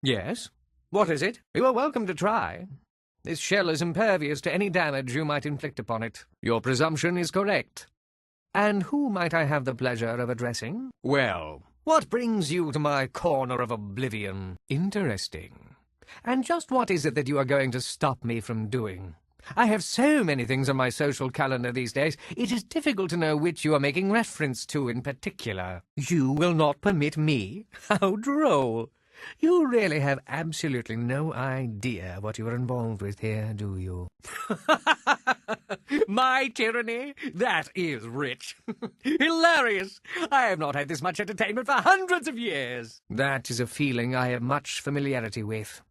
Yes? What is it? You are welcome to try. This shell is impervious to any damage you might inflict upon it. Your presumption is correct. And who might I have the pleasure of addressing? Well, what brings you to my corner of oblivion? Interesting. And just what is it that you are going to stop me from doing? I have so many things on my social calendar these days, it is difficult to know which you are making reference to in particular. You will not permit me? How droll! You really have absolutely no idea what you are involved with here, do you? My tyranny? That is rich. Hilarious! I have not had this much entertainment for hundreds of years. That is a feeling I have much familiarity with.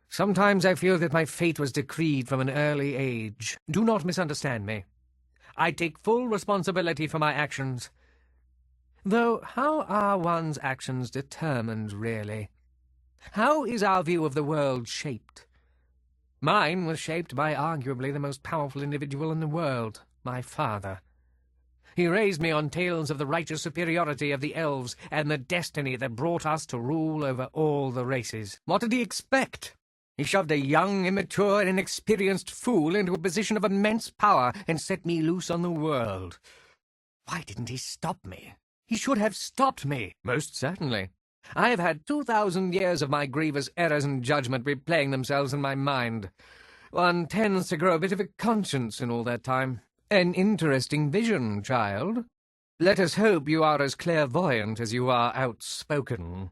Sometimes I feel that my fate was decreed from an early age. Do not misunderstand me. I take full responsibility for my actions. Though how are one's actions determined, really? How is our view of the world shaped? Mine was shaped by arguably the most powerful individual in the world, my father. He raised me on tales of the righteous superiority of the elves and the destiny that brought us to rule over all the races. What did he expect? He shoved a young, immature, and inexperienced fool into a position of immense power and set me loose on the world. Why didn't he stop me? He should have stopped me, most certainly. I have had 2,000 years of my grievous errors in judgment replaying themselves in my mind. One tends to grow a bit of a conscience in all that time. An interesting vision, child. Let us hope you are as clairvoyant as you are outspoken.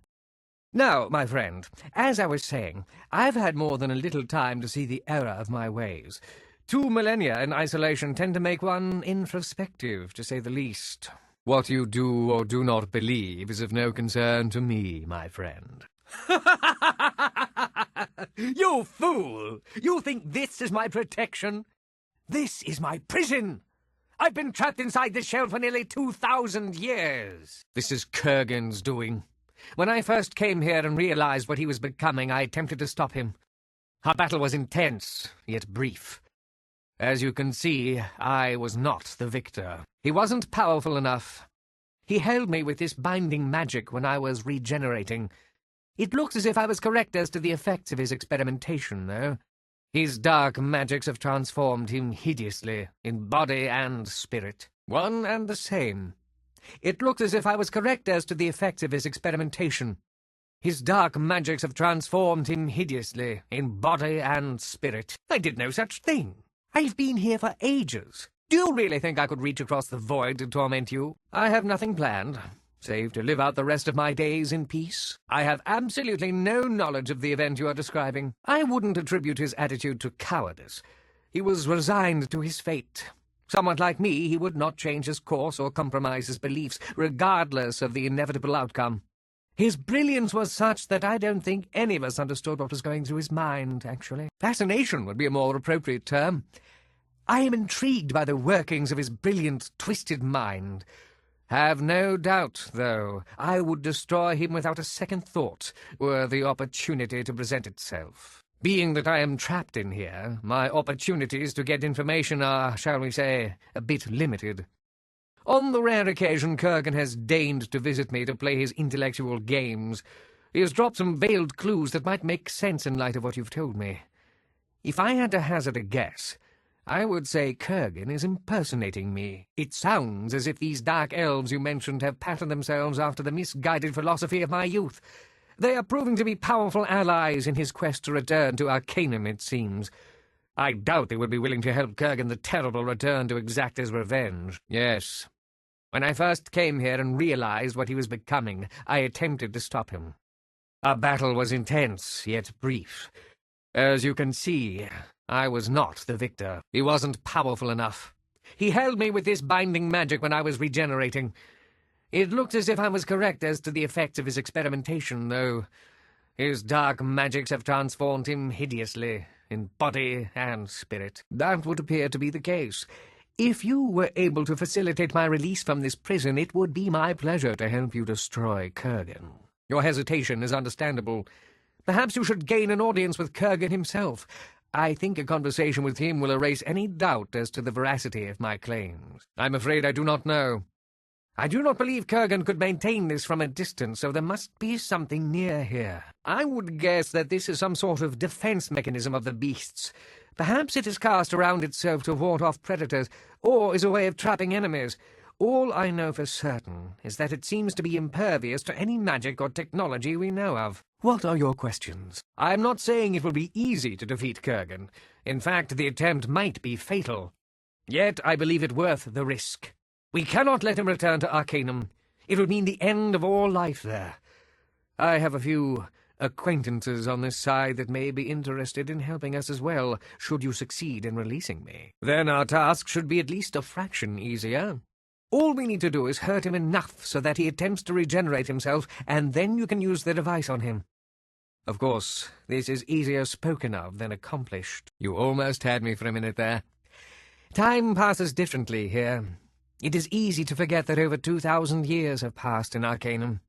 Now, my friend, as I was saying, I've had more than a little time to see the error of my ways. 2 millennia in isolation tend to make one introspective, to say the least. What you do or do not believe is of no concern to me, my friend. You fool! You think this is my protection? This is my prison! I've been trapped inside this shell for nearly 2,000 years. This is Kurgan's doing. When I first came here and realized what he was becoming, I attempted to stop him. Our battle was intense, yet brief. As you can see, I was not the victor. He wasn't powerful enough. He held me with this binding magic when I was regenerating. It looks as if I was correct as to the effects of his experimentation, though. His dark magics have transformed him hideously, in body and spirit. One and the same. It looks as if I was correct as to the effects of his experimentation. His dark magics have transformed him hideously, in body and spirit. I did no such thing. I've been here for ages. Do you really think I could reach across the void to torment you? I have nothing planned, save to live out the rest of my days in peace. I have absolutely no knowledge of the event you are describing. I wouldn't attribute his attitude to cowardice. He was resigned to his fate. Someone like me, he would not change his course or compromise his beliefs, regardless of the inevitable outcome. His brilliance was such that I don't think any of us understood what was going through his mind, actually. Fascination would be a more appropriate term. I am intrigued by the workings of his brilliant, twisted mind. Have no doubt, though, I would destroy him without a second thought, were the opportunity to present itself. Being that I am trapped in here, my opportunities to get information are, shall we say, a bit limited. On the rare occasion Kurgan has deigned to visit me to play his intellectual games, he has dropped some veiled clues that might make sense in light of what you've told me. If I had to hazard a guess, I would say Kurgan is impersonating me. It sounds as if these dark elves you mentioned have patterned themselves after the misguided philosophy of my youth. They are proving to be powerful allies in his quest to return to Arcanum, it seems. I doubt they would be willing to help Kurgan the terrible return to exact his revenge. Yes. When I first came here and realized what he was becoming, I attempted to stop him. Our battle was intense, yet brief. As you can see, I was not the victor. He wasn't powerful enough. He held me with this binding magic when I was regenerating. It looked as if I was correct as to the effects of his experimentation, though. His dark magics have transformed him hideously, in body and spirit. That would appear to be the case. If you were able to facilitate my release from this prison, it would be my pleasure to help you destroy Kurgan. Your hesitation is understandable. Perhaps you should gain an audience with Kurgan himself. I think a conversation with him will erase any doubt as to the veracity of my claims. I'm afraid I do not know. I do not believe Kurgan could maintain this from a distance, so there must be something near here. I would guess that this is some sort of defense mechanism of the beasts. Perhaps it is cast around itself to ward off predators, or is a way of trapping enemies. All I know for certain is that it seems to be impervious to any magic or technology we know of. What are your questions? I am not saying it will be easy to defeat Kurgan. In fact, the attempt might be fatal. Yet I believe it worth the risk. We cannot let him return to Arcanum. It would mean the end of all life there. I have a few acquaintances on this side that may be interested in helping us as well, should you succeed in releasing me. Then our task should be at least a fraction easier. All we need to do is hurt him enough so that he attempts to regenerate himself, and then you can use the device on him. Of course, this is easier spoken of than accomplished. You almost had me for a minute there. Time passes differently here. It is easy to forget that over 2,000 years have passed in Arcanum.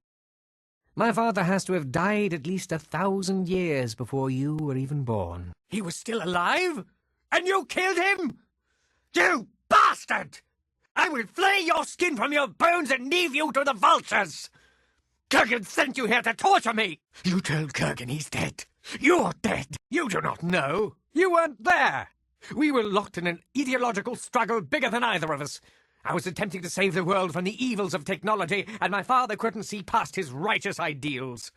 My father has to have died at least 1,000 years before you were even born. He was still alive? And you killed him? You bastard! I will flay your skin from your bones and leave you to the vultures! Kurgan sent you here to torture me! You told Kurgan he's dead. You're dead. You do not know. You weren't there. We were locked in an ideological struggle bigger than either of us. I was attempting to save the world from the evils of technology, and my father couldn't see past his righteous ideals.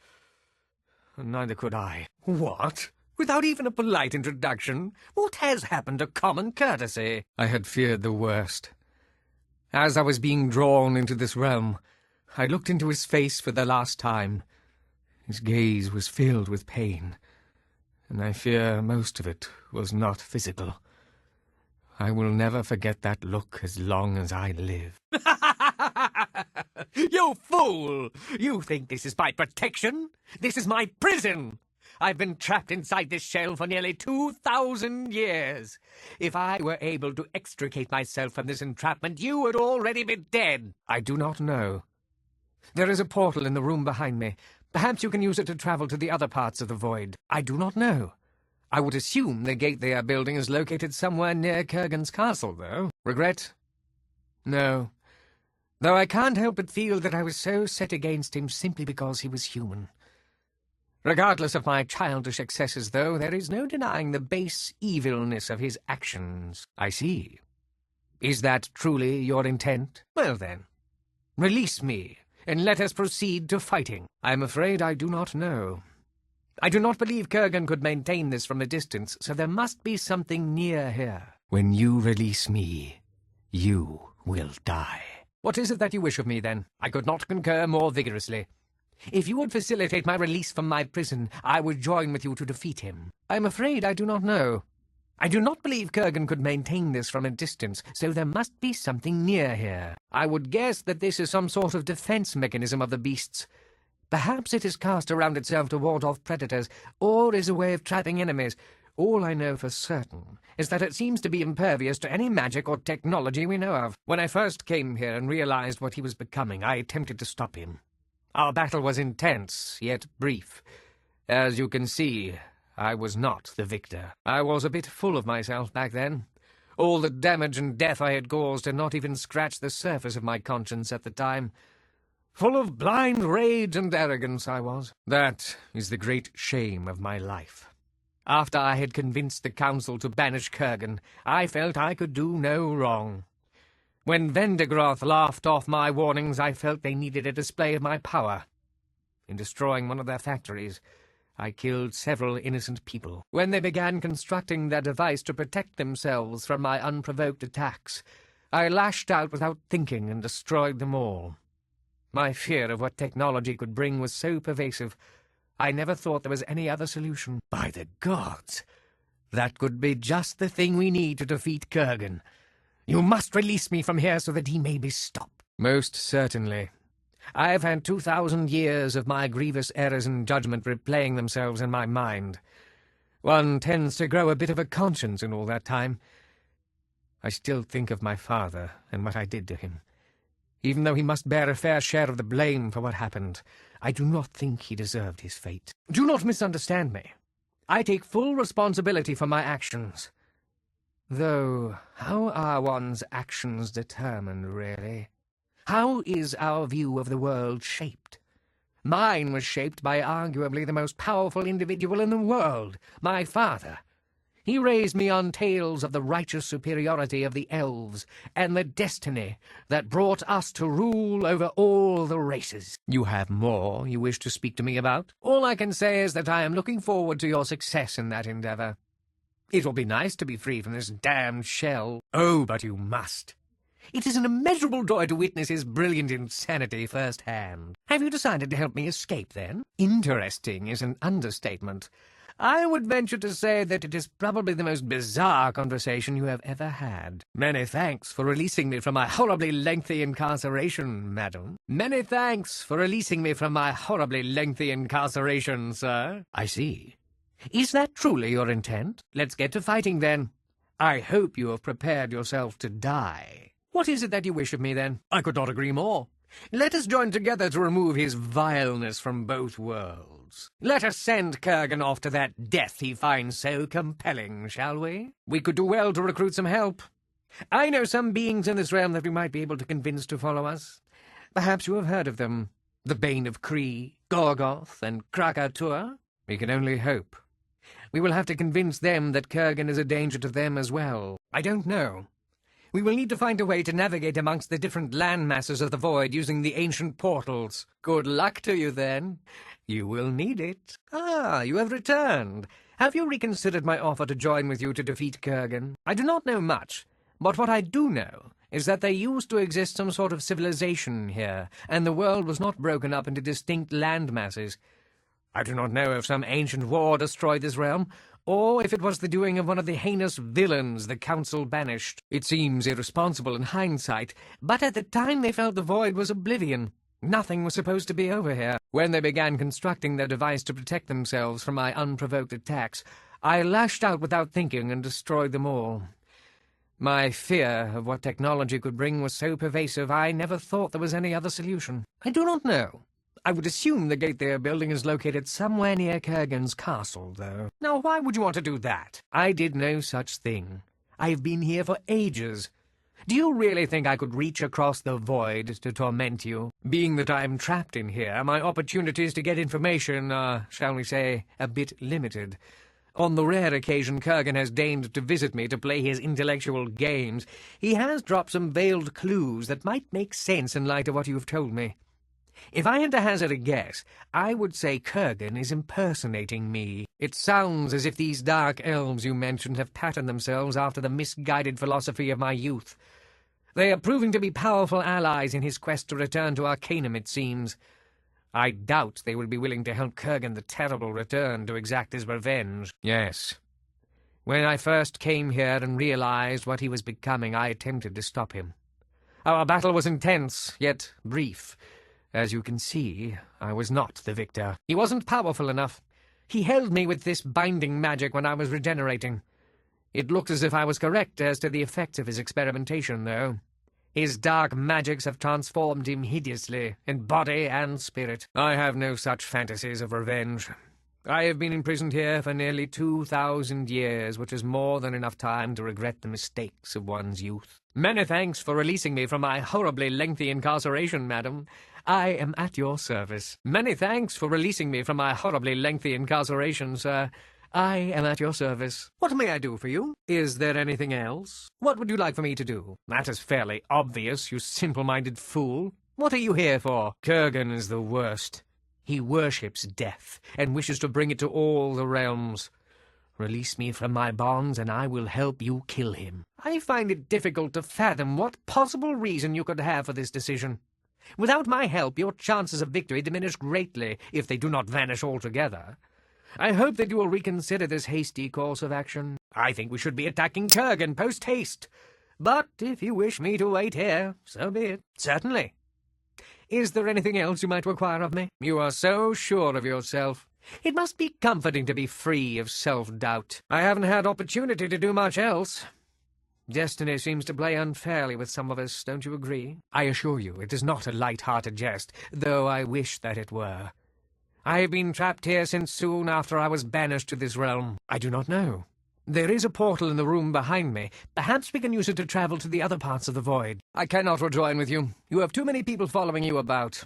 Neither could I. What? Without even a polite introduction? What has happened to common courtesy? I had feared the worst. As I was being drawn into this realm, I looked into his face for the last time. His gaze was filled with pain, and I fear most of it was not physical. I will never forget that look as long as I live. You fool! You think this is my protection? This is my prison! I've been trapped inside this shell for nearly 2,000 years. If I were able to extricate myself from this entrapment, you would already be dead. I do not know. There is a portal in the room behind me. Perhaps you can use it to travel to the other parts of the void. I do not know. I would assume the gate they are building is located somewhere near Kurgan's castle, though. Regret? No. Though I can't help but feel that I was so set against him simply because he was human. Regardless of my childish excesses, though, there is no denying the base evilness of his actions. I see. Is that truly your intent? Well, then, release me, and let us proceed to fighting. I am afraid I do not know. I do not believe Kurgan could maintain this from a distance, so there must be something near here. When you release me, you will die. What is it that you wish of me, then? I could not concur more vigorously. If you would facilitate my release from my prison, I would join with you to defeat him. I am afraid I do not know. I do not believe Kurgan could maintain this from a distance, so there must be something near here. I would guess that this is some sort of defense mechanism of the beasts. Perhaps it is cast around itself to ward off predators, or is a way of trapping enemies. All I know for certain is that it seems to be impervious to any magic or technology we know of. When I first came here and realized what he was becoming, I attempted to stop him. Our battle was intense, yet brief. As you can see, I was not the victor. I was a bit full of myself back then. All the damage and death I had caused had not even scratched the surface of my conscience at the time. Full of blind rage and arrogance I was. That is the great shame of my life. After I had convinced the council to banish Kurgan, I felt I could do no wrong. When Vendigroth laughed off my warnings, I felt they needed a display of my power. In destroying one of their factories, I killed several innocent people. When they began constructing their device to protect themselves from my unprovoked attacks, I lashed out without thinking and destroyed them all. My fear of what technology could bring was so pervasive, I never thought there was any other solution. By the gods! That could be just the thing we need to defeat Kurgan. You must release me from here so that he may be stopped. Most certainly. I've had 2,000 years of my grievous errors in judgment replaying themselves in my mind. One tends to grow a bit of a conscience in all that time. I still think of my father and what I did to him. Even though he must bear a fair share of the blame for what happened, I do not think he deserved his fate. Do not misunderstand me. I take full responsibility for my actions. Though, how are one's actions determined, really? How is our view of the world shaped? Mine was shaped by arguably the most powerful individual in the world, my father. He raised me on tales of the righteous superiority of the elves and the destiny that brought us to rule over all the races. You have more you wish to speak to me about? All I can say is that I am looking forward to your success in that endeavor. It will be nice to be free from this damned shell. Oh, but you must. It is an immeasurable joy to witness his brilliant insanity firsthand. Have you decided to help me escape, then? Interesting is an understatement. I would venture to say that it is probably the most bizarre conversation you have ever had. Many thanks for releasing me from my horribly lengthy incarceration, madam. Many thanks for releasing me from my horribly lengthy incarceration, sir. I see. Is that truly your intent? Let's get to fighting, then. I hope you have prepared yourself to die. What is it that you wish of me, then? I could not agree more. Let us join together to remove his vileness from both worlds. Let us send Kurgan off to that death he finds so compelling, shall we? We could do well to recruit some help. I know some beings in this realm that we might be able to convince to follow us. Perhaps you have heard of them. The Bane of Kree, Gorgoth, and Krakatur. We can only hope. We will have to convince them that Kurgan is a danger to them as well. I don't know. We will need to find a way to navigate amongst the different land masses of the void using the ancient portals. Good luck to you, then. You will need it. Ah, you have returned. Have you reconsidered my offer to join with you to defeat Kurgan? I do not know much, but what I do know is that there used to exist some sort of civilization here, and the world was not broken up into distinct land masses. I do not know if some ancient war destroyed this realm, or if it was the doing of one of the heinous villains the Council banished. It seems irresponsible in hindsight, but at the time they felt the void was oblivion. Nothing was supposed to be over here. When they began constructing their device to protect themselves from my unprovoked attacks, I lashed out without thinking and destroyed them all. My fear of what technology could bring was so pervasive I never thought there was any other solution. I do not know. I would assume the gate they are building is located somewhere near Kurgan's castle, though. Now, why would you want to do that? I did no such thing. I have been here for ages. Do you really think I could reach across the void to torment you? Being that I am trapped in here, my opportunities to get information are, shall we say, a bit limited. On the rare occasion Kurgan has deigned to visit me to play his intellectual games, he has dropped some veiled clues that might make sense in light of what you have told me. If I had to hazard a guess, I would say Kurgan is impersonating me. It sounds as if these dark elves you mentioned have patterned themselves after the misguided philosophy of my youth. They are proving to be powerful allies in his quest to return to Arcanum, it seems. I doubt they will be willing to help Kurgan the Terrible return to exact his revenge. Yes. When I first came here and realized what he was becoming, I attempted to stop him. Our battle was intense, yet brief. As you can see, I was not the victor. He wasn't powerful enough. He held me with this binding magic when I was regenerating. It looked as if I was correct as to the effects of his experimentation, though. His dark magics have transformed him hideously, in body and spirit. I have no such fantasies of revenge. I have been imprisoned here for nearly 2,000 years, which is more than enough time to regret the mistakes of one's youth. Many thanks for releasing me from my horribly lengthy incarceration, madam. I am at your service. Many thanks for releasing me from my horribly lengthy incarceration, sir. I am at your service. What may I do for you? Is there anything else? What would you like for me to do? That is fairly obvious, you simple-minded fool. What are you here for? Kurgan is the worst. He worships death, and wishes to bring it to all the realms. Release me from my bonds, and I will help you kill him. I find it difficult to fathom what possible reason you could have for this decision. Without my help, your chances of victory diminish greatly, if they do not vanish altogether. I hope that you will reconsider this hasty course of action. I think we should be attacking Kurgan post-haste. But if you wish me to wait here, so be it. Certainly. Is there anything else you might require of me? You are so sure of yourself. It must be comforting to be free of self-doubt. I haven't had opportunity to do much else. Destiny seems to play unfairly with some of us, don't you agree? I assure you, it is not a light-hearted jest, though I wish that it were. I have been trapped here since soon after I was banished to this realm. I do not know. There is a portal in the room behind me. Perhaps we can use it to travel to the other parts of the void. I cannot rejoin with you. You have too many people following you about.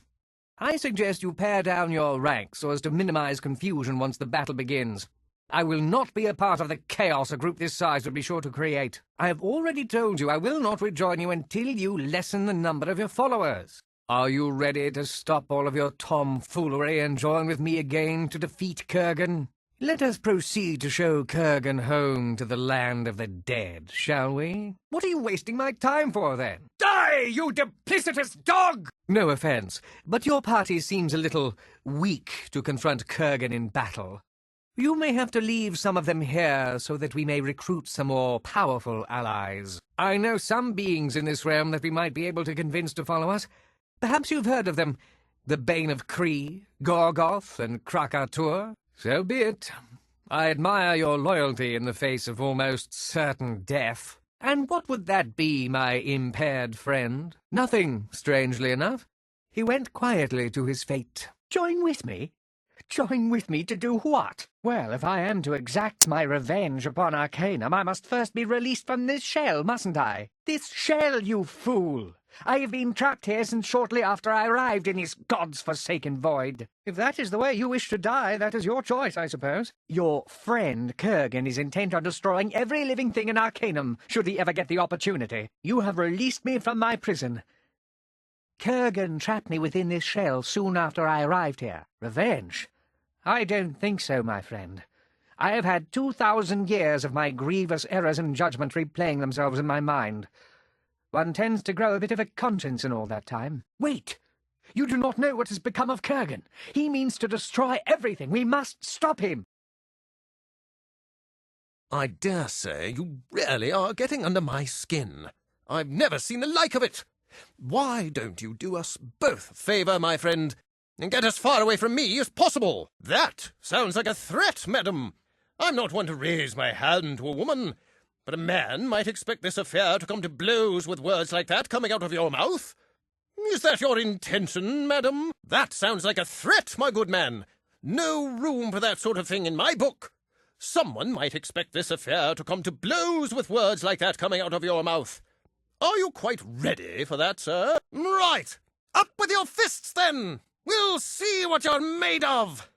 I suggest you pare down your ranks so as to minimize confusion once the battle begins. I will not be a part of the chaos a group this size would be sure to create. I have already told you I will not rejoin you until you lessen the number of your followers. Are you ready to stop all of your tomfoolery and join with me again to defeat Kurgan? Let us proceed to show Kurgan home to the land of the dead, shall we? What are you wasting my time for, then? Die, you duplicitous dog! No offense, but your party seems a little weak to confront Kurgan in battle. You may have to leave some of them here so that we may recruit some more powerful allies. I know some beings in this realm that we might be able to convince to follow us. Perhaps you've heard of them. The Bane of Kree, Gorgoth, and Krakatur. So be it. I admire your loyalty in the face of almost certain death. And what would that be, my impaired friend? Nothing, strangely enough. He went quietly to his fate. Join with me? Join with me to do what? Well, if I am to exact my revenge upon Arcanum, I must first be released from this shell, mustn't I? This shell, you fool! I have been trapped here since shortly after I arrived in this God's-forsaken void. If that is the way you wish to die, that is your choice, I suppose. Your friend Kurgan is intent on destroying every living thing in Arcanum, should he ever get the opportunity. You have released me from my prison. Kurgan trapped me within this shell soon after I arrived here. Revenge? I don't think so, my friend. I have had 2,000 years of my grievous errors and judgment replaying themselves in my mind. One tends to grow a bit of a conscience in all that time. Wait! You do not know what has become of Kurgan. He means to destroy everything. We must stop him. I dare say you really are getting under my skin. I've never seen the like of it. Why don't you do us both a favour, my friend, and get as far away from me as possible? That sounds like a threat, madam. I'm not one to raise my hand to a woman, but a man might expect this affair to come to blows with words like that coming out of your mouth. Is that your intention, madam? That sounds like a threat, my good man. No room for that sort of thing in my book. Someone might expect this affair to come to blows with words like that coming out of your mouth. Are you quite ready for that, sir? Right! Up with your fists, then! We'll see what you're made of!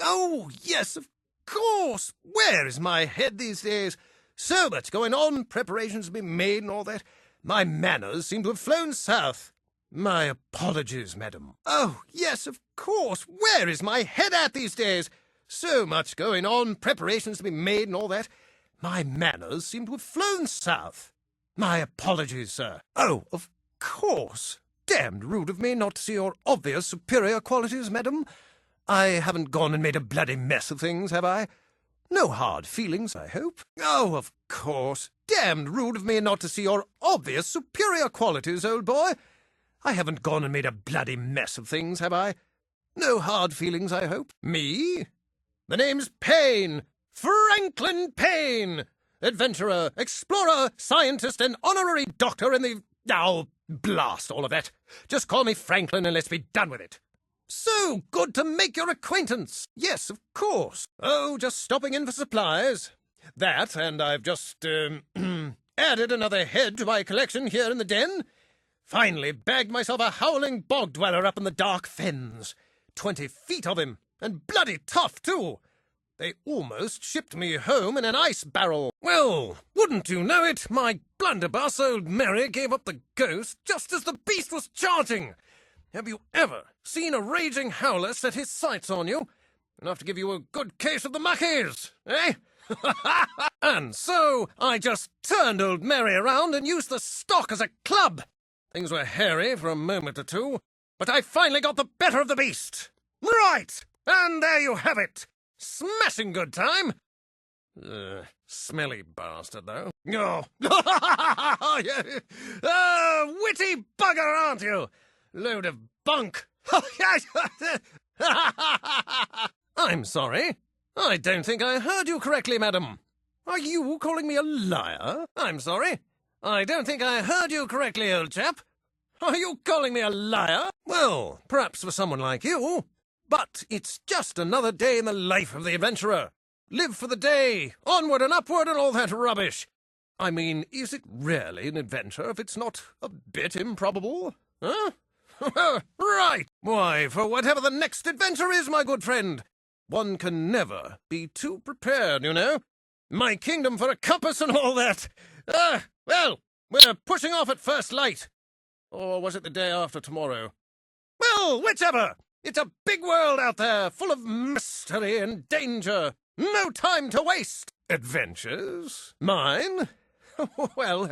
Oh, yes, of course! Where is my head these days? So much going on, preparations to be made and all that. My manners seem to have flown south. My apologies, madam. Oh, yes, of course! Where is my head at these days? So much going on, preparations to be made and all that. My manners seem to have flown south. My apologies, sir. Oh, of course. Damned rude of me not to see your obvious superior qualities, madam. I haven't gone and made a bloody mess of things, have I? No hard feelings, I hope. Oh, of course. Damned rude of me not to see your obvious superior qualities, old boy. I haven't gone and made a bloody mess of things, have I? No hard feelings, I hope. Me? The name's Payne. Franklin Payne. Adventurer, explorer, scientist, and honorary doctor in the... Oh, blast all of that. Just call me Franklin and let's be done with it. So good to make your acquaintance. Yes, of course. Oh, just stopping in for supplies. That, and I've just, added another head to my collection here in the den. Finally bagged myself a howling bog dweller up in the dark fens. 20 feet of him, and bloody tough, too. They almost shipped me home in an ice barrel. Well, wouldn't you know it, my blunderbuss old Mary gave up the ghost just as the beast was charging. Have you ever seen a raging howler set his sights on you? Enough to give you a good case of the muckies, eh? And so I just turned old Mary around and used the stock as a club. Things were hairy for a moment or two, but I finally got the better of the beast. Right, and there you have it. Smashing good time. Smelly bastard, though. Oh, witty bugger, aren't you? Load of bunk. I'm sorry. I don't think I heard you correctly, madam. Are you calling me a liar? I'm sorry. I don't think I heard you correctly, old chap. Are you calling me a liar? Well, perhaps for someone like you. But it's just another day in the life of the adventurer. live for the day, onward and upward and all that rubbish. I mean, is it really an adventure if it's not a bit improbable? Huh? Right! Why, for whatever the next adventure is, my good friend, one can never be too prepared, you know. My kingdom for a compass and all that. Well, we're pushing off at first light. Or was it the day after tomorrow? Well, whichever! It's a big world out there, full of mystery and danger. No time to waste. Adventures? Mine? Well,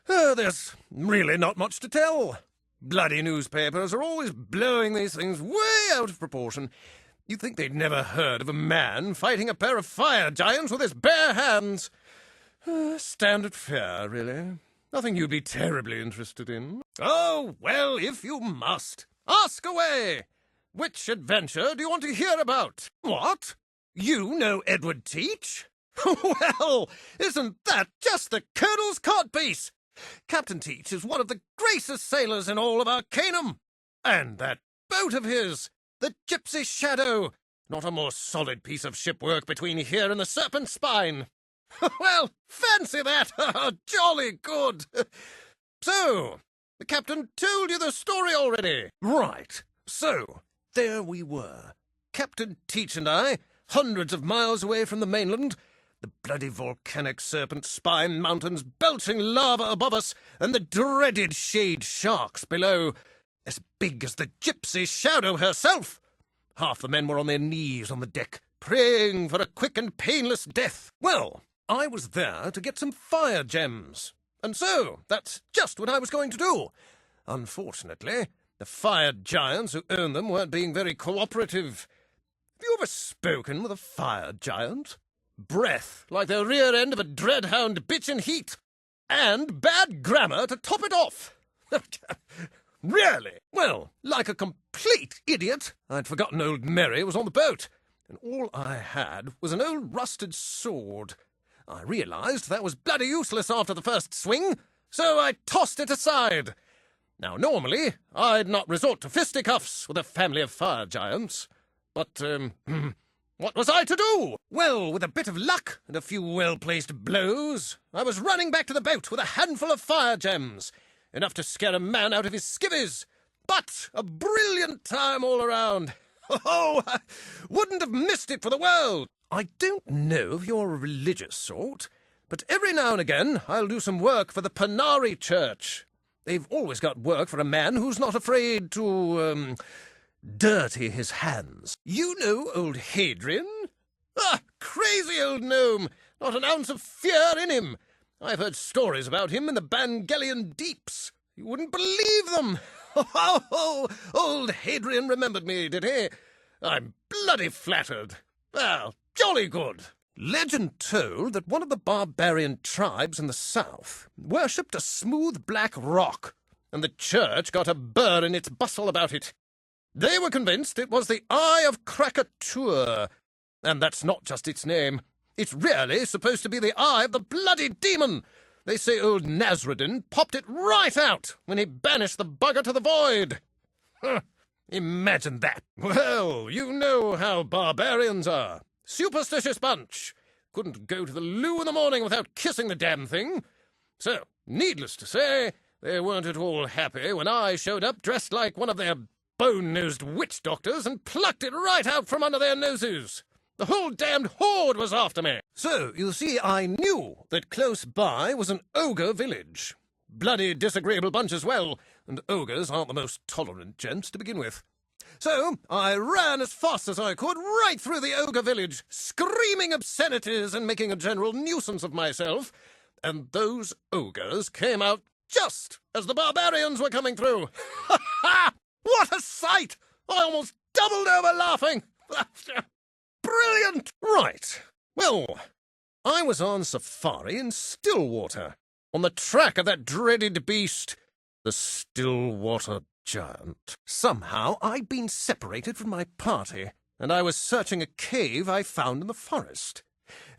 there's really not much to tell. Bloody newspapers are always blowing these things way out of proportion. You'd think they'd never heard of a man fighting a pair of fire giants with his bare hands. Standard fare, really. Nothing you'd be terribly interested in. Oh, well, if you must. Ask away. Which adventure do you want to hear about? What? You know Edward Teach? Well, isn't that just the Colonel's codpiece? Captain Teach is one of the greatest sailors in all of Arcanum. And that boat of his, the Gypsy Shadow, not a more solid piece of shipwork between here and the Serpent's Spine. Well, fancy that! Jolly good! So, the captain told you the story already? Right. So, there we were. Captain Teach and I, hundreds of miles away from the mainland, the bloody volcanic Serpent Spine mountains belching lava above us, and the dreaded shade sharks below, as big as the Gypsy Shadow herself. Half the men were on their knees on the deck, praying for a quick and painless death. Well, I was there to get some fire gems, and so that's just what I was going to do. Unfortunately, the fire giants who own them weren't being very cooperative. Have you ever spoken with a fire giant? Breath like the rear end of a dreadhound bitch in heat. And bad grammar to top it off. Really? Well, like a complete idiot, I'd forgotten old Mary was on the boat, and all I had was an old rusted sword. I realised that was bloody useless after the first swing, so I tossed it aside. Now, normally, I'd not resort to fisticuffs with a family of fire giants, but, what was I to do? Well, with a bit of luck and a few well-placed blows, I was running back to the boat with a handful of fire gems, enough to scare a man out of his skivvies. But a brilliant time all around. Oh, I wouldn't have missed it for the world. I don't know if you're a religious sort, but every now and again I'll do some work for the Panari Church. They've always got work for a man who's not afraid to, dirty his hands. You know old Hadrian? Crazy old gnome! Not an ounce of fear in him. I've heard stories about him in the Bangalian deeps. You wouldn't believe them. Oh, old Hadrian remembered me, did he? I'm bloody flattered. Well, jolly good. Legend told that one of the barbarian tribes in the south worshipped a smooth black rock, and the church got a burr in its bustle about it. They were convinced it was the Eye of Krakatoa, and that's not just its name. It's really supposed to be the eye of the bloody demon. They say old Nasruddin popped it right out when he banished the bugger to the void. Imagine that. Well, you know how barbarians are. Superstitious bunch. Couldn't go to the loo in the morning without kissing the damn thing. So, needless to say, they weren't at all happy when I showed up dressed like one of their bone-nosed witch doctors and plucked it right out from under their noses. The whole damned horde was after me. So, you see, I knew that close by was an ogre village. Bloody disagreeable bunch as well, and ogres aren't the most tolerant gents to begin with. So, I ran as fast as I could right through the ogre village, screaming obscenities and making a general nuisance of myself, and those ogres came out just as the barbarians were coming through. Ha ha! What a sight! I almost doubled over laughing. Brilliant! Right. Well, I was on safari in Stillwater, on the track of that dreaded beast, the Stillwater Giant. Somehow I'd been separated from my party, and I was searching a cave I found in the forest.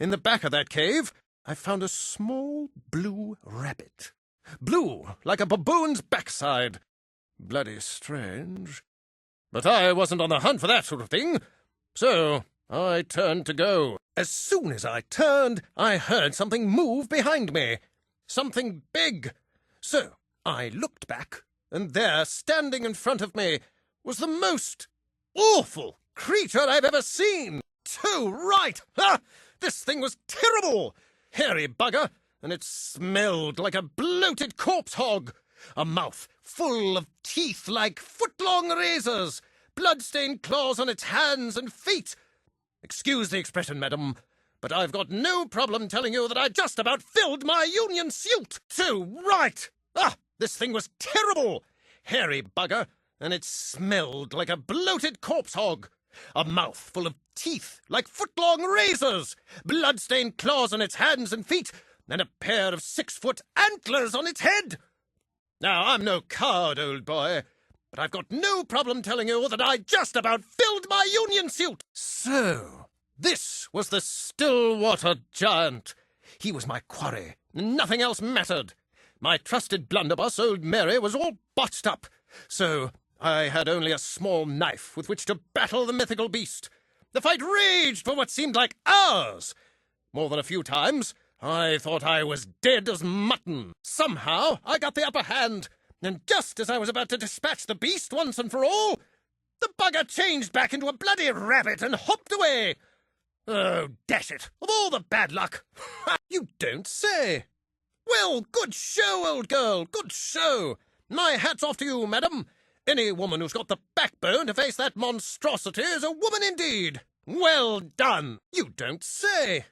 In the back of that cave, I found a small blue rabbit. Blue, like a baboon's backside. Bloody strange. But I wasn't on the hunt for that sort of thing, so I turned to go. As soon as I turned, I heard something move behind me. Something big. So I looked back, and there, standing in front of me, was the most awful creature I've ever seen. Too right! Ha! This thing was terrible! Hairy bugger, and it smelled like a bloated corpse hog. A mouth full of teeth like foot-long razors, blood-stained claws on its hands and feet. Excuse the expression, madam, but I've got no problem telling you that I just about filled my union suit. Too right! Ah, this thing was terrible! Hairy bugger, and it smelled like a bloated corpse hog. A mouth full of teeth like foot-long razors, blood-stained claws on its hands and feet, and a pair of 6-foot antlers on its head. Now, I'm no coward, old boy, but I've got no problem telling you that I just about filled my union suit. So, this was the Stillwater Giant. He was my quarry. Nothing else mattered. My trusted blunderbuss, old Mary, was all botched up, so I had only a small knife with which to battle the mythical beast. The fight raged for what seemed like hours. More than a few times, I thought I was dead as mutton. Somehow, I got the upper hand, and just as I was about to dispatch the beast once and for all, the bugger changed back into a bloody rabbit and hopped away. Oh, dash it, of all the bad luck. You don't say. Well, good show, old girl, good show. My hat's off to you, madam. Any woman who's got the backbone to face that monstrosity is a woman indeed. Well done. You don't say.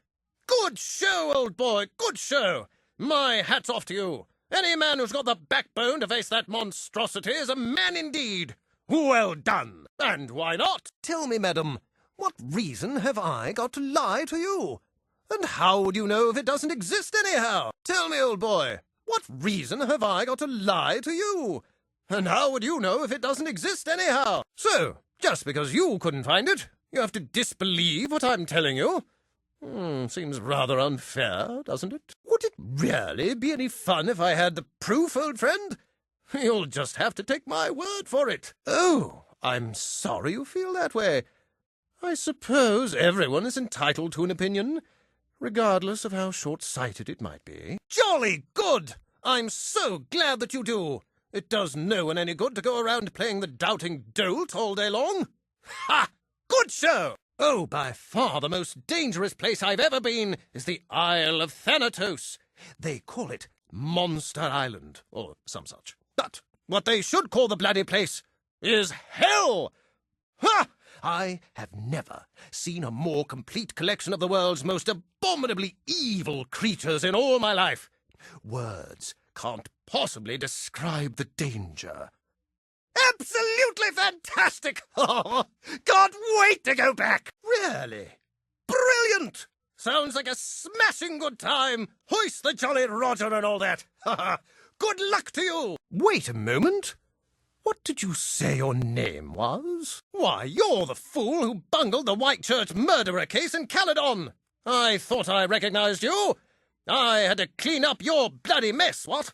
Good show, old boy, good show. My hat's off to you. Any man who's got the backbone to face that monstrosity is a man indeed. Well done. And why not? Tell me, madam, what reason have I got to lie to you? And how would you know if it doesn't exist anyhow? Tell me, old boy, what reason have I got to lie to you? And how would you know if it doesn't exist anyhow? So, just because you couldn't find it, you have to disbelieve what I'm telling you? Seems rather unfair, doesn't it? Would it really be any fun if I had the proof, old friend? You'll just have to take my word for it. Oh, I'm sorry you feel that way. I suppose everyone is entitled to an opinion, regardless of how short-sighted it might be. Jolly good! I'm so glad that you do. It does no one any good to go around playing the doubting dolt all day long. Ha! Good show! Oh, by far the most dangerous place I've ever been is the Isle of Thanatos. They call it Monster Island, or some such. But what they should call the bloody place is Hell! Ha! I have never seen a more complete collection of the world's most abominably evil creatures in all my life. Words can't possibly describe the danger. Absolutely fantastic! Oh, can't wait to go back! Really? Brilliant! Sounds like a smashing good time. Hoist the Jolly Roger and all that. Good luck to you! Wait a moment. What did you say your name was? Why, you're the fool who bungled the Whitechurch murderer case in Caledon. I thought I recognized you. I had to clean up your bloody mess, what?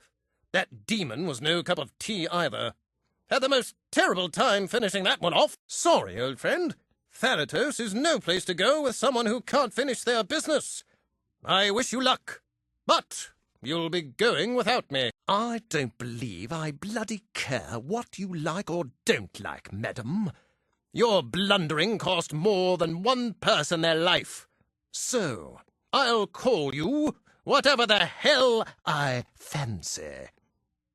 That demon was no cup of tea either. Had the most terrible time finishing that one off. Sorry, old friend. Thanatos is no place to go with someone who can't finish their business. I wish you luck. But you'll be going without me. I don't believe I bloody care what you like or don't like, madam. Your blundering cost more than one person their life. So, I'll call you whatever the hell I fancy.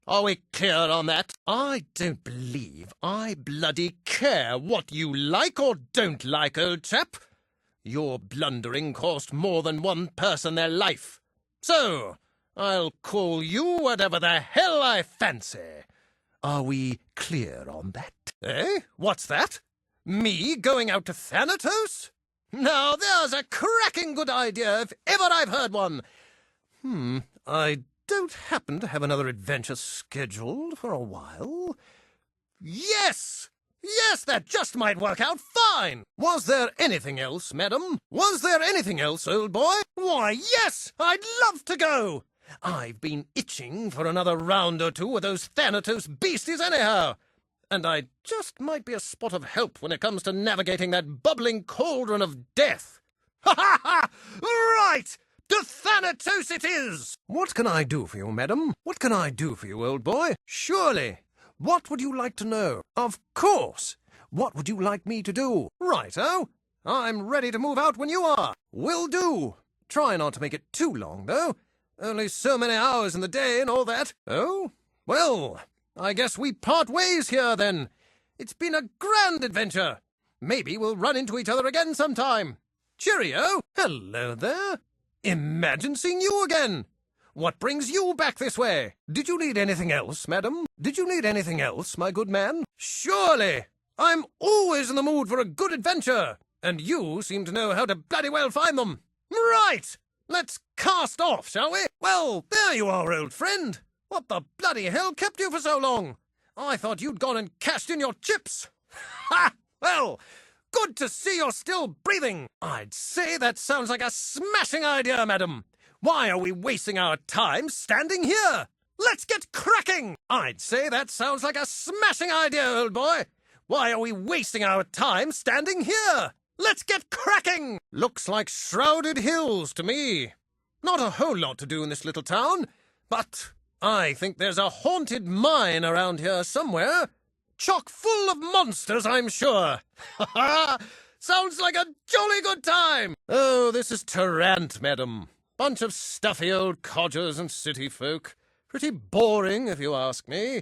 Are we clear on that? I don't believe I bloody care what you like or don't like, old chap. Your blundering cost more than one person their life. So, I'll call you whatever the hell I fancy. Are we clear on that? Eh? What's that? Me going out to Thanatos? Now, there's a cracking good idea if ever I've heard one. I don't happen to have another adventure scheduled for a while. Yes! Yes, that just might work out fine! Was there anything else, madam? Was there anything else, old boy? Why, yes! I'd love to go! I've been itching for another round or two with those Thanatos beasties anyhow. And I just might be a spot of help when it comes to navigating that bubbling cauldron of death. Ha ha ha! Right! To Thanatos it is! What can I do for you, madam? What can I do for you, old boy? Surely. What would you like to know? Of course. What would you like me to do? Righto. I'm ready to move out when you are. Will do. Try not to make it too long, though. Only so many hours in the day and all that. Oh? Well, I guess we part ways here, then. It's been a grand adventure. Maybe we'll run into each other again sometime. Cheerio. Hello there. Imagine seeing you again. What brings you back this way? Did you need anything else, madam? Did you need anything else, my good man? Surely. I'm always in the mood for a good adventure, and you seem to know how to bloody well find them. Right! Let's cast off, shall we? Well, there you are, old friend. What the bloody hell kept you for so long? I thought you'd gone and cashed in your chips. Ha! Well, good to see you're still breathing. I'd say that sounds like a smashing idea, madam. Why are we wasting our time standing here? Let's get cracking! I'd say that sounds like a smashing idea, old boy. Why are we wasting our time standing here? Let's get cracking! Looks like shrouded hills to me. Not a whole lot to do in this little town, but I think there's a haunted mine around here somewhere. Chock full of monsters, I'm sure. Ha ha! Sounds like a jolly good time. Oh, this is Tarrant, madam. Bunch of stuffy old codgers and city folk. Pretty boring, if you ask me.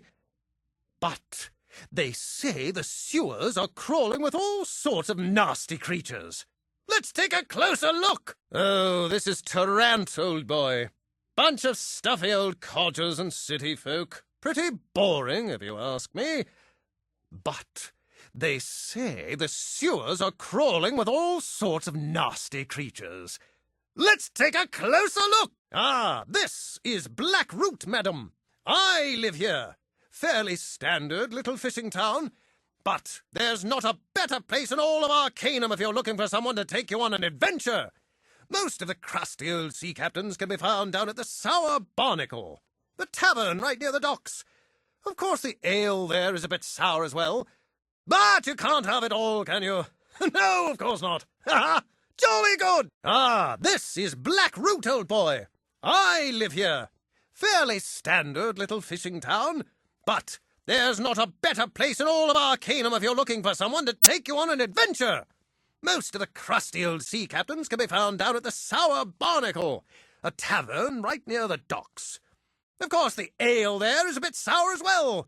But they say the sewers are crawling with all sorts of nasty creatures. Let's take a closer look. Oh, this is Tarrant, old boy. Bunch of stuffy old codgers and city folk. Pretty boring, if you ask me. But they say the sewers are crawling with all sorts of nasty creatures. Let's take a closer look. Ah, this is Blackroot, madam. I live here. Fairly standard little fishing town. But there's not a better place in all of Arcanum if you're looking for someone to take you on an adventure. Most of the crusty old sea captains can be found down at the Sour Barnacle, the tavern right near the docks. Of course, the ale there is a bit sour as well. But you can't have it all, can you? No, of course not. Ha ha! Jolly good! Ah, this is Blackroot, old boy. I live here. Fairly standard little fishing town. But there's not a better place in all of Arcanum if you're looking for someone to take you on an adventure. Most of the crusty old sea captains can be found down at the Sour Barnacle, a tavern right near the docks. Of course, the ale there is a bit sour as well.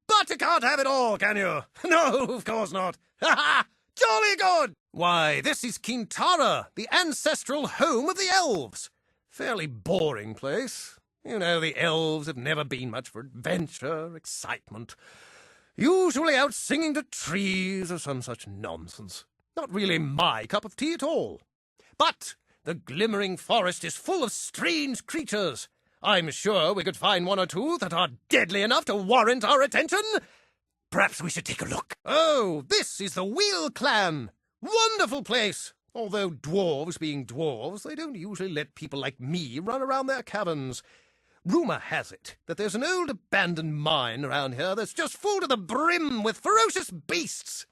But you can't have it all, can you? No, of course not. Ha ha! Jolly good! Why, this is Kintara, the ancestral home of the elves. Fairly boring place. You know, the elves have never been much for adventure, excitement. Usually out singing to trees or some such nonsense. Not really my cup of tea at all. But the glimmering forest is full of strange creatures. I'm sure we could find one or two that are deadly enough to warrant our attention. Perhaps we should take a look. Oh, this is the Wheel Clan. Wonderful place. Although dwarves being dwarves, they don't usually let people like me run around their caverns. Rumour has it that there's an old abandoned mine around here that's just full to the brim with ferocious beasts.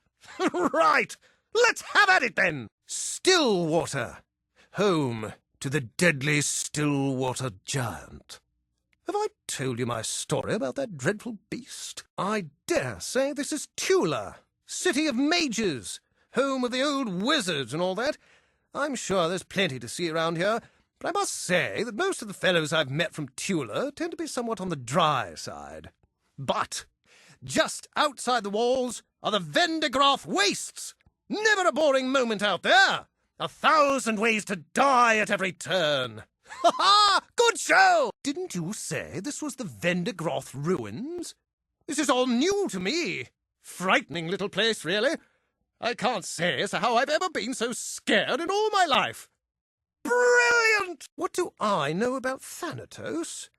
Right, let's have at it then. Stillwater, home to the deadly Stillwater giant. Have I told you my story about that dreadful beast? I dare say this is Tula, city of mages, home of the old wizards and all that. I'm sure there's plenty to see around here, but I must say that most of the fellows I've met from Tula tend to be somewhat on the dry side. But just outside the walls are the Vendigroth Wastes. Never a boring moment out there. 1,000 ways to die at every turn. Ha ha! Good show! Didn't you say this was the Vendigroth Ruins? This is all new to me. Frightening little place, really. I can't say as to how I've ever been so scared in all my life. Brilliant! What do I know about Thanatos?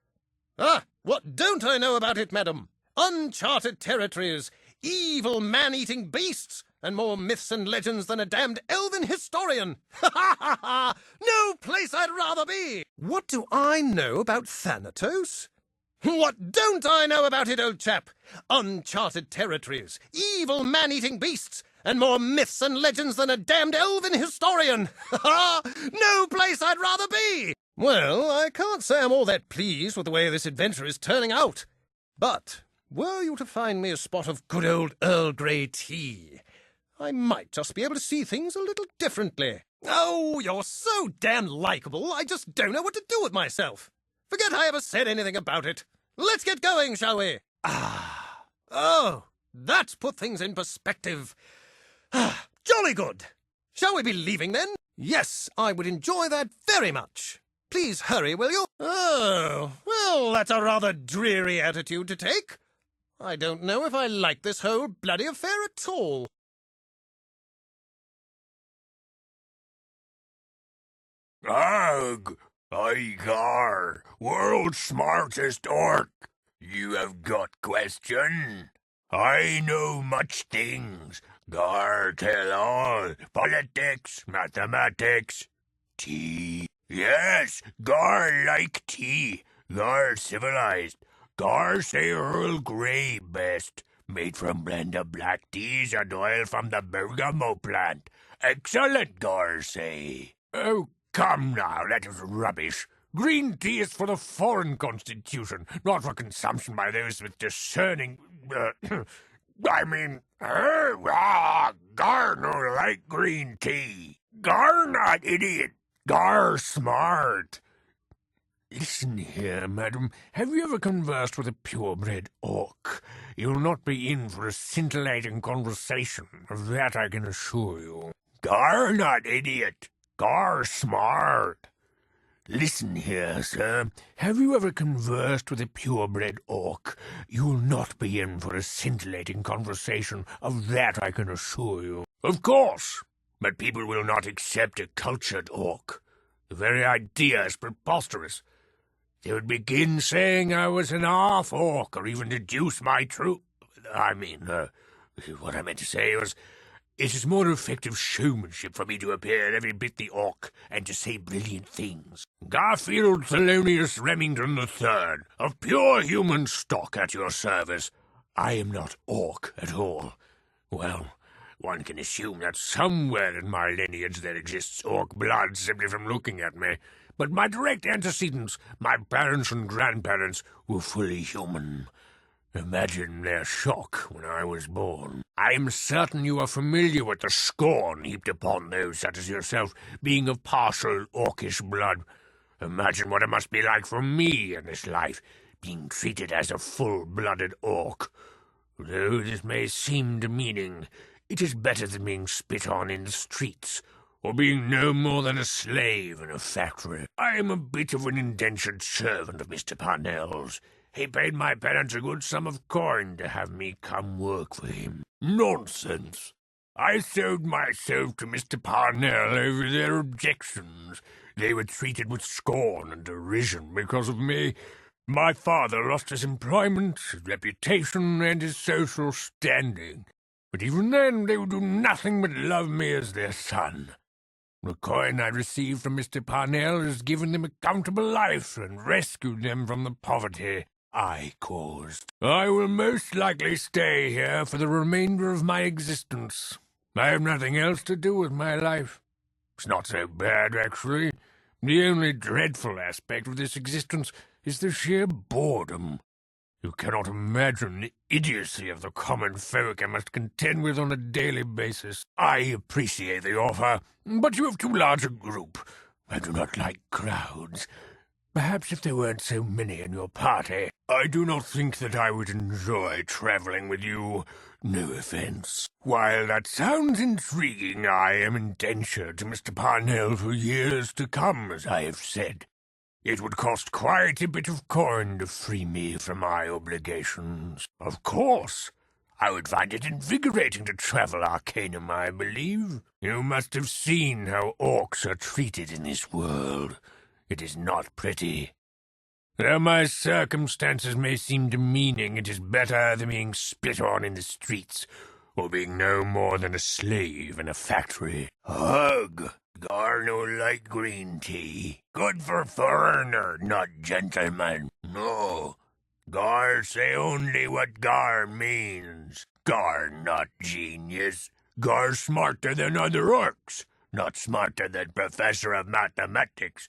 Ah, what don't I know about it, madam? Uncharted territories, evil man-eating beasts, and more myths and legends than a damned elven historian. Ha ha ha ha! No place I'd rather be! What do I know about Thanatos? What don't I know about it, old chap? Uncharted territories, evil man-eating beasts, and more myths and legends than a damned elven historian. No place I'd rather be! Well, I can't say I'm all that pleased with the way this adventure is turning out. But were you to find me a spot of good old Earl Grey tea, I might just be able to see things a little differently. Oh, you're so damn likable, I just don't know what to do with myself. Forget I ever said anything about it. Let's get going, shall we? Oh, that's put things in perspective. Jolly good. Shall we be leaving then? Yes, I would enjoy that very much. Please hurry, will you? Oh, well, that's a rather dreary attitude to take. I don't know if I like this whole bloody affair at all. Ugh! Gar, world's smartest orc. You have got question? I know much things. Gar tell all. Politics, mathematics, tea. Yes, Gar like tea. Gar civilized. Gar say Earl Grey best. Made from blend of black teas and oil from the bergamot plant. Excellent, Gar say. Oh, come now, that is rubbish. Green tea is for the foreign constitution, not for consumption by those with discerning... Gar no like green tea. Gar not idiot. Gar smart. Listen here, madam. Have you ever conversed with a purebred orc? You'll not be in for a scintillating conversation, of that I can assure you. Gar not idiot. Gar smart. Listen here, sir. Have you ever conversed with a purebred orc? You'll not be in for a scintillating conversation, of that I can assure you. Of course, but people will not accept a cultured orc. The very idea is preposterous. They would begin saying I was an half-orc, or even deduce my true... what I meant to say was... It is more effective showmanship for me to appear every bit the orc and to say brilliant things. Garfield Thelonious Remington III, of pure human stock at your service. I am not orc at all. Well, one can assume that somewhere in my lineage there exists orc blood simply from looking at me. But my direct antecedents, my parents and grandparents, were fully human. Imagine their shock when I was born. I am certain you are familiar with the scorn heaped upon those such as yourself, being of partial orcish blood. Imagine what it must be like for me in this life, being treated as a full-blooded orc. Though this may seem demeaning, it is better than being spit on in the streets, or being no more than a slave in a factory. I am a bit of an indentured servant of Mr. Parnell's. He paid my parents a good sum of coin to have me come work for him. Nonsense. I sold myself to Mr. Parnell over their objections. They were treated with scorn and derision because of me. My father lost his employment, his reputation, and his social standing. But even then they would do nothing but love me as their son. The coin I received from Mr. Parnell has given them a comfortable life and rescued them from the poverty I caused. I will most likely stay here for the remainder of my existence. I have nothing else to do with my life. It's not so bad, actually. The only dreadful aspect of this existence is the sheer boredom. You cannot imagine the idiocy of the common folk I must contend with on a daily basis. I appreciate the offer, but you have too large a group. I do not like crowds. Perhaps if there weren't so many in your party, I do not think that I would enjoy traveling with you. No offense. While that sounds intriguing, I am indentured to Mr. Parnell for years to come, as I have said. It would cost quite a bit of coin to free me from my obligations. Of course, I would find it invigorating to travel Arcanum, I believe. You must have seen how orcs are treated in this world. It is not pretty. Though my circumstances may seem demeaning, it is better than being spit on in the streets, or being no more than a slave in a factory. Ugh! Gar no like green tea. Good for foreigner, not gentleman. No. Gar say only what Gar means. Gar not genius. Gar's smarter than other orcs, not smarter than Professor of Mathematics.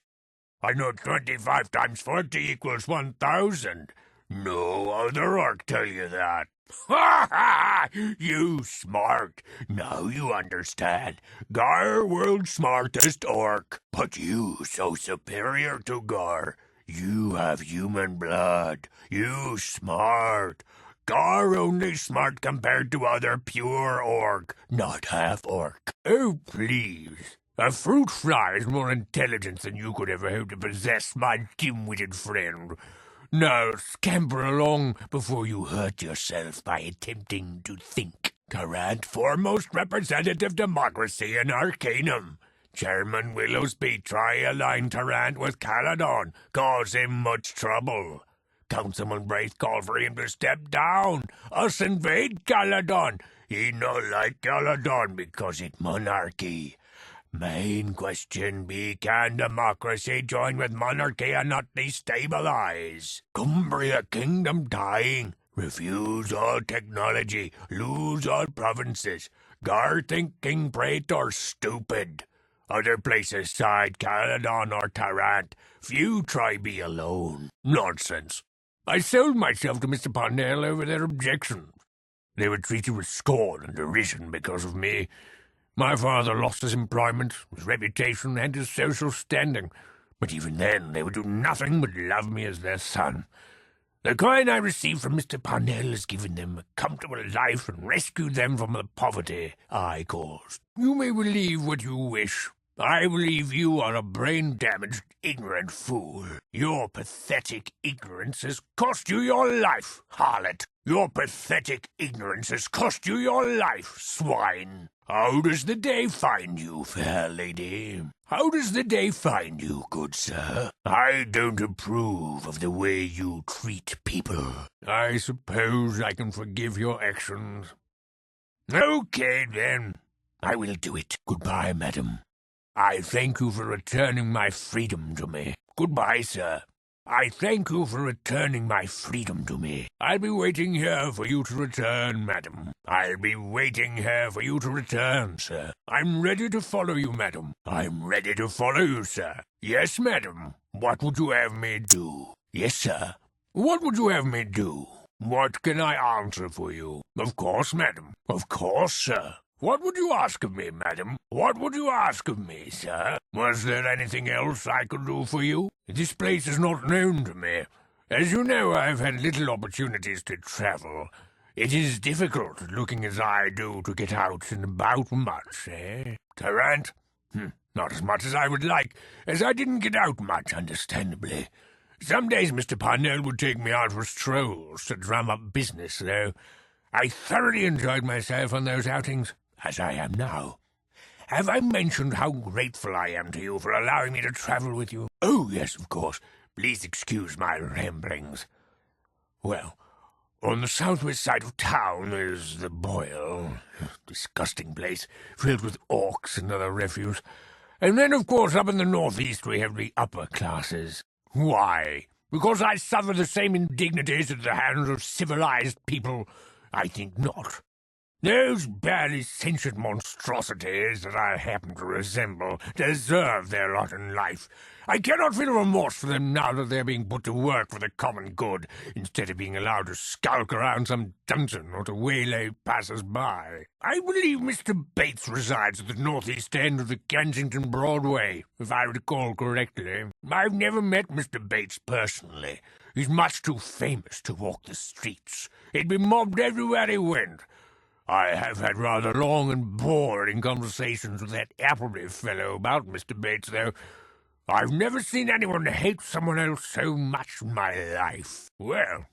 I know 25 times 40 equals 1,000. No other orc tell you that. Ha ha! You smart. Now you understand. Gar, world's smartest orc. But you so superior to Gar. You have human blood. You smart. Gar only smart compared to other pure orc, not half orc. Oh, please. A fruit fly is more intelligent than you could ever hope to possess, my dim-witted friend. Now scamper along before you hurt yourself by attempting to think. Tarant, foremost representative democracy in Arcanum. Chairman Willowsby try-align Tarant with Caladon, cause him much trouble. Councilman Braith called for him to step down. Us invade Caladon. He no like Caladon because it monarchy. Main question be, can democracy join with monarchy and not destabilize? Cumbria kingdom dying. Refuse all technology. Lose all provinces. Gar think King Praetor stupid. Other places side Caladon or Tarant. Few try be alone. Nonsense. I sold myself to Mr. Parnell over their objections. They were treated with scorn and derision because of me. My father lost his employment, his reputation, and his social standing. But even then, they would do nothing but love me as their son. The coin I received from Mr. Parnell has given them a comfortable life and rescued them from the poverty I caused. You may believe what you wish. I believe you are a brain-damaged, ignorant fool. Your pathetic ignorance has cost you your life, harlot. Your pathetic ignorance has cost you your life, swine. How does the day find you, fair lady? How does the day find you, good sir? I don't approve of the way you treat people. I suppose I can forgive your actions. Okay, then. I will do it. Goodbye, madam. I thank you for returning my freedom to me. Goodbye, sir. I thank you for returning my freedom to me. I'll be waiting here for you to return, madam. I'll be waiting here for you to return, sir. I'm ready to follow you, madam. I'm ready to follow you, sir. Yes, madam. What would you have me do? Yes, sir. What would you have me do? What can I answer for you? Of course, madam. Of course, sir. What would you ask of me, madam? What would you ask of me, sir? Was there anything else I could do for you? This place is not known to me. As you know, I've had little opportunities to travel. It is difficult, looking as I do, to get out and about much, eh? Tarant? Not as much as I would like, as I didn't get out much, understandably. Some days Mr. Parnell would take me out for strolls to drum up business, though. I thoroughly enjoyed myself on those outings, as I am now. Have I mentioned how grateful I am to you for allowing me to travel with you? Oh, yes, of course. Please excuse my ramblings. Well, on the southwest side of town is the Boil. Disgusting place, filled with orcs and other refuse. And then, of course, up in the northeast we have the upper classes. Why? Because I suffer the same indignities at the hands of civilized people? I think not. Those barely sentient monstrosities that I happen to resemble deserve their lot in life. I cannot feel remorse for them now that they're being put to work for the common good, instead of being allowed to skulk around some dungeon or to waylay passers-by. I believe Mr. Bates resides at the northeast end of the Kensington Broadway, if I recall correctly. I've never met Mr. Bates personally. He's much too famous to walk the streets. He'd be mobbed everywhere he went. I have had rather long and boring conversations with that Appleby fellow about Mr. Bates, though. I've never seen anyone hate someone else so much in my life. Well,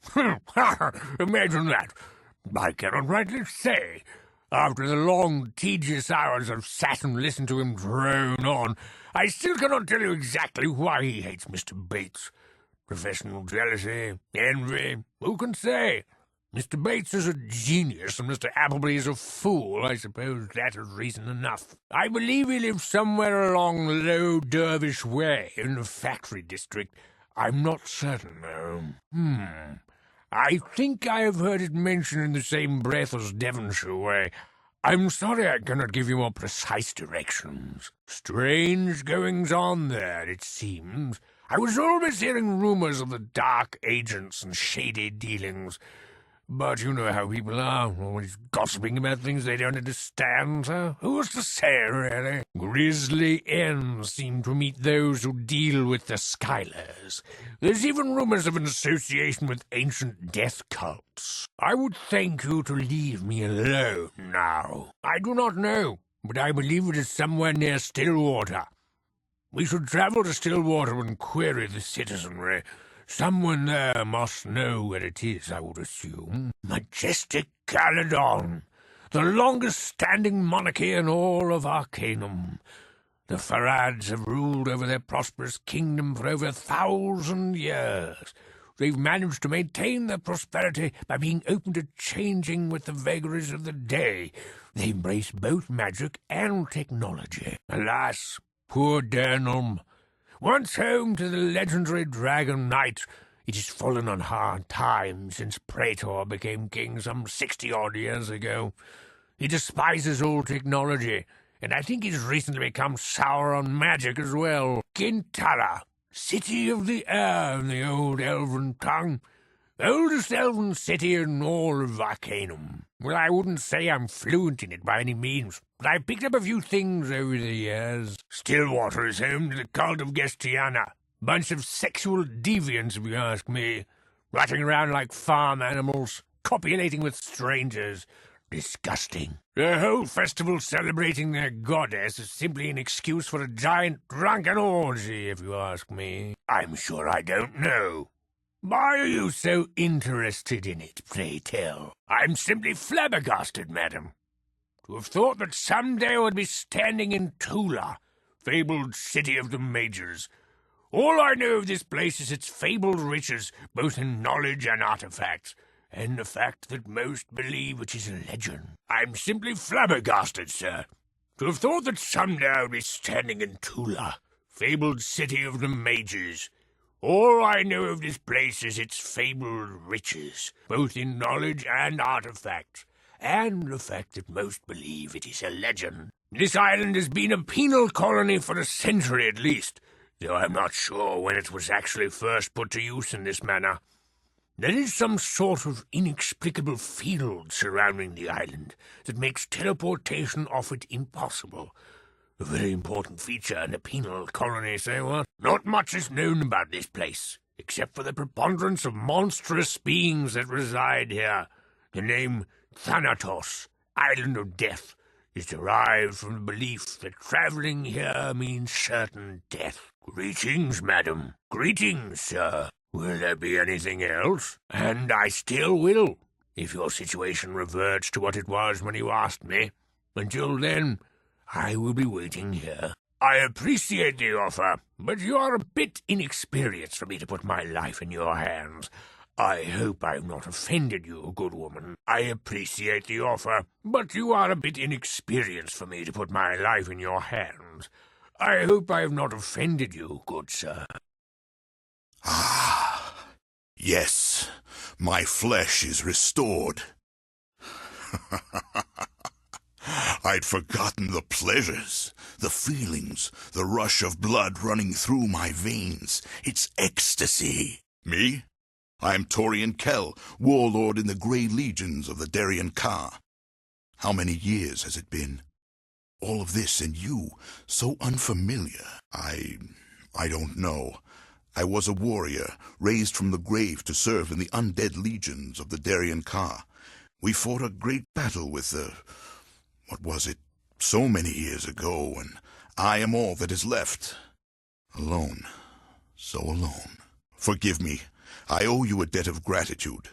imagine that. I cannot rightly say. After the long, tedious hours I've sat and listened to him drone on, I still cannot tell you exactly why he hates Mr. Bates. Professional jealousy, envy, who can say? Mr. Bates is a genius, and Mr. Appleby is a fool. I suppose that is reason enough. I believe he lives somewhere along Low Dervish Way, in the factory district. I'm not certain, though. I think I have heard it mentioned in the same breath as Devonshire Way. I'm sorry I cannot give you more precise directions. Strange goings-on there, it seems. I was always hearing rumors of the dark agents and shady dealings. But you know how people are, always gossiping about things they don't understand, so who's to say, really? Grisly ends seem to meet those who deal with the Skylers. There's even rumors of an association with ancient death cults. I would thank you to leave me alone now. I do not know, but I believe it is somewhere near Stillwater. We should travel to Stillwater and query the citizenry. Someone there must know where it is, I would assume. Majestic Caledon, the longest-standing monarchy in all of Arcanum. The Farads have ruled over their prosperous kingdom for over 1,000 years. They've managed to maintain their prosperity by being open to changing with the vagaries of the day. They embrace both magic and technology. Alas, poor Dernholm. Once home to the legendary Dragon Knight, it has fallen on hard times since Praetor became king some 60-odd years ago. He despises all technology, and I think he's recently become sour on magic as well. Gintara, city of the air in the old elven tongue. Oldest elven city in all of Arcanum. Well, I wouldn't say I'm fluent in it by any means, but I've picked up a few things over the years. Stillwater is home to the cult of Gestiana. Bunch of sexual deviants, if you ask me. Rotting around like farm animals, copulating with strangers. Disgusting. The whole festival celebrating their goddess is simply an excuse for a giant drunken orgy, if you ask me. I'm sure I don't know. Why are you so interested in it, pray tell? I'm simply flabbergasted, madam. To have thought that someday I would be standing in Tula, fabled city of the Majors. All I know of this place is its fabled riches, both in knowledge and artifacts, and the fact that most believe it is a legend. I'm simply flabbergasted, sir. To have thought that someday I would be standing in Tula, fabled city of the Majors. All I know of this place is its fabled riches, both in knowledge and artifacts, and the fact that most believe it is a legend. This island has been a penal colony for a century at least, though I'm not sure when it was actually first put to use in this manner. There is some sort of inexplicable field surrounding the island that makes teleportation off it impossible. A very important feature in a penal colony, say what? Not much is known about this place, except for the preponderance of monstrous beings that reside here. The name Thanatos, Island of Death, is derived from the belief that travelling here means certain death. Greetings, madam. Greetings, sir. Will there be anything else? And I still will, if your situation reverts to what it was when you asked me. Until then, I will be waiting here. I appreciate the offer, but you are a bit inexperienced for me to put my life in your hands. I hope I have not offended you, good woman. I appreciate the offer, but you are a bit inexperienced for me to put my life in your hands. I hope I have not offended you, good sir. Ah, yes, my flesh is restored. I'd forgotten the pleasures, the feelings, the rush of blood running through my veins. It's ecstasy. Me? I'm Torian Kel, warlord in the Grey Legions of the Darien Ka. How many years has it been? All of this and you, so unfamiliar. I don't know. I was a warrior, raised from the grave to serve in the undead legions of the Darien Ka. We fought a great battle with the... what was it? So many years ago, and I am all that is left. Alone. So alone. Forgive me. I owe you a debt of gratitude.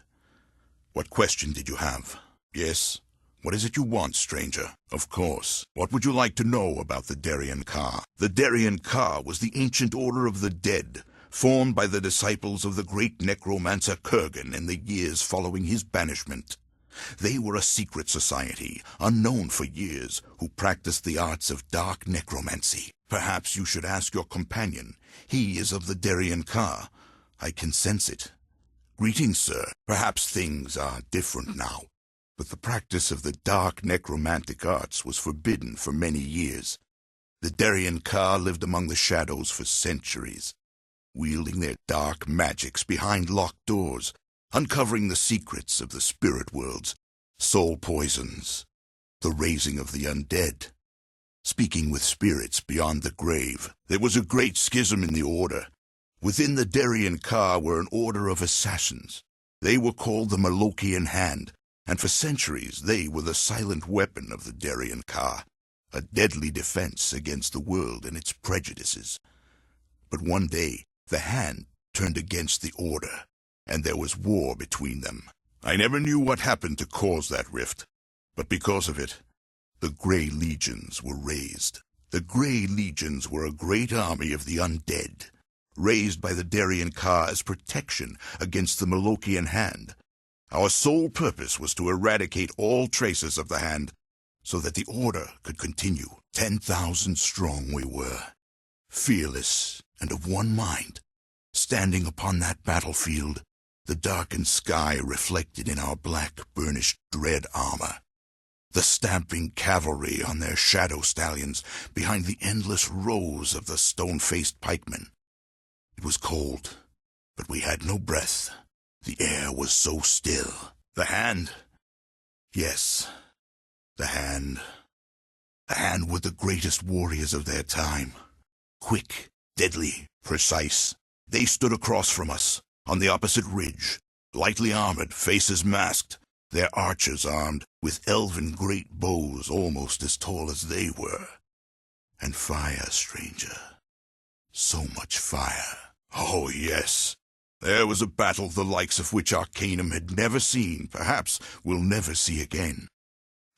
What question did you have? Yes? What is it you want, stranger? Of course. What would you like to know about the Darien Ka? The Darien Ka was the ancient order of the dead, formed by the disciples of the great necromancer Kurgan in the years following his banishment. They were a secret society, unknown for years, who practiced the arts of dark necromancy. Perhaps you should ask your companion. He is of the Darien Ka. I can sense it. Greetings, sir. Perhaps things are different now. But the practice of the dark necromantic arts was forbidden for many years. The Torian Kel lived among the shadows for centuries, wielding their dark magics behind locked doors, uncovering the secrets of the spirit worlds, soul poisons, the raising of the undead, speaking with spirits beyond the grave. There was a great schism in the order. Within the Torian Kel were an order of assassins. They were called the Malokian Hand, and for centuries they were the silent weapon of the Torian Kel, a deadly defense against the world and its prejudices. But one day, the Hand turned against the Order, and there was war between them. I never knew what happened to cause that rift, but because of it, the Grey Legions were raised. The Grey Legions were a great army of the undead, raised by the Torian Kel as protection against the Malokian Hand. Our sole purpose was to eradicate all traces of the Hand, so that the Order could continue. 10,000 strong we were, fearless and of one mind, standing upon that battlefield, the darkened sky reflected in our black, burnished dread armor, the stamping cavalry on their shadow stallions behind the endless rows of the stone-faced pikemen. It was cold, but we had no breath. The air was so still. The Hand, yes, the Hand. The Hand were the greatest warriors of their time. Quick, deadly, precise. They stood across from us, on the opposite ridge, lightly armored, faces masked, their archers armed with elven great bows almost as tall as they were. And fire, stranger. So much fire. Oh, yes. There was a battle the likes of which Arcanum had never seen, perhaps will never see again.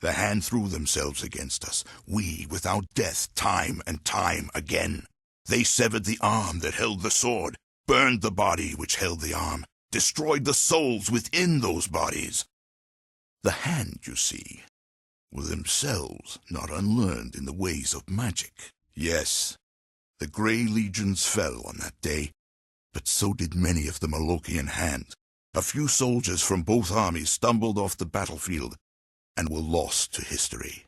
The Hand threw themselves against us, we without death, time and time again. They severed the arm that held the sword, burned the body which held the arm, destroyed the souls within those bodies. The Hand, you see, were themselves not unlearned in the ways of magic. Yes, the Grey Legions fell on that day, but so did many of the Malokian Hand. A few soldiers from both armies stumbled off the battlefield and were lost to history.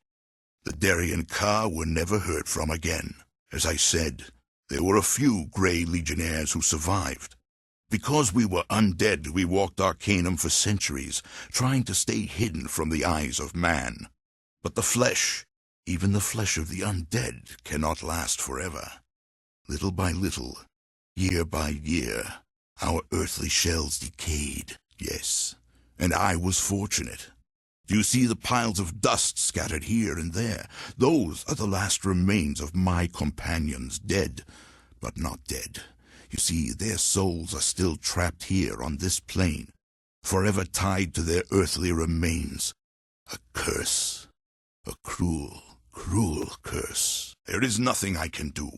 The Torian Kel were never heard from again. As I said, there were a few Grey Legionnaires who survived. Because we were undead, we walked Arcanum for centuries, trying to stay hidden from the eyes of man. But the flesh, even the flesh of the undead, cannot last forever. Little by little, year by year, our earthly shells decayed, yes, and I was fortunate. Do you see the piles of dust scattered here and there? Those are the last remains of my companions, dead, but not dead. You see, their souls are still trapped here on this plane, forever tied to their earthly remains. A curse. A cruel, cruel curse. There is nothing I can do.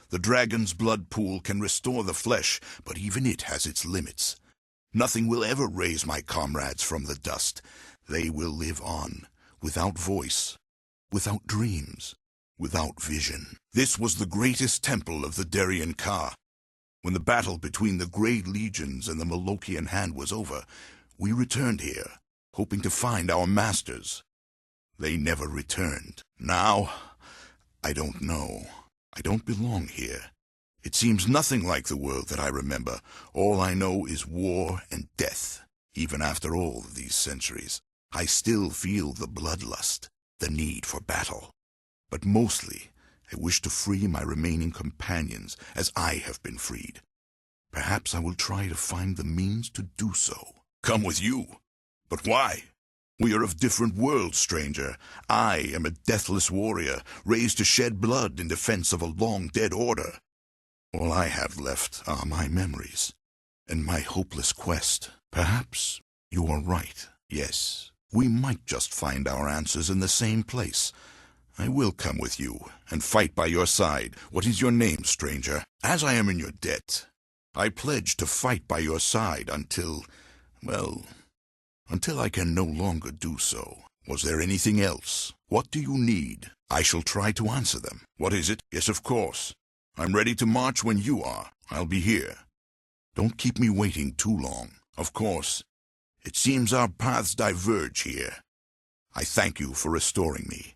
The dragon's blood pool can restore the flesh, but even it has its limits. Nothing will ever raise my comrades from the dust. They will live on, without voice, without dreams, without vision. This was the greatest temple of the Torian Kel. When the battle between the Grey Legions and the Malokian Hand was over, we returned here, hoping to find our masters. They never returned. Now, I don't know. I don't belong here. It seems nothing like the world that I remember. All I know is war and death. Even after all these centuries, I still feel the bloodlust, the need for battle. But mostly, I wish to free my remaining companions as I have been freed. Perhaps I will try to find the means to do so. Come with you? But why? We are of different worlds, stranger. I am a deathless warrior, raised to shed blood in defense of a long-dead order. All I have left are my memories, and my hopeless quest. Perhaps you are right. Yes, we might just find our answers in the same place. I will come with you, and fight by your side. What is your name, stranger? As I am in your debt, I pledge to fight by your side until, well, until I can no longer do so. Was there anything else? What do you need? I shall try to answer them. What is it? Yes, of course. I'm ready to march when you are. I'll be here. Don't keep me waiting too long. Of course. It seems our paths diverge here. I thank you for restoring me.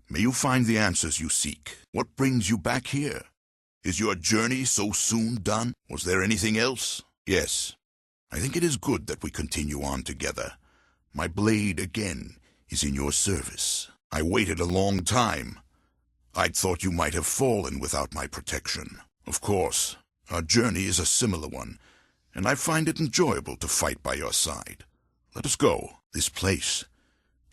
May you find the answers you seek. What brings you back here? Is your journey so soon done? Was there anything else? Yes. I think it is good that we continue on together. My blade, again, is in your service. I waited a long time. I'd thought you might have fallen without my protection. Of course, our journey is a similar one, and I find it enjoyable to fight by your side. Let us go. This place,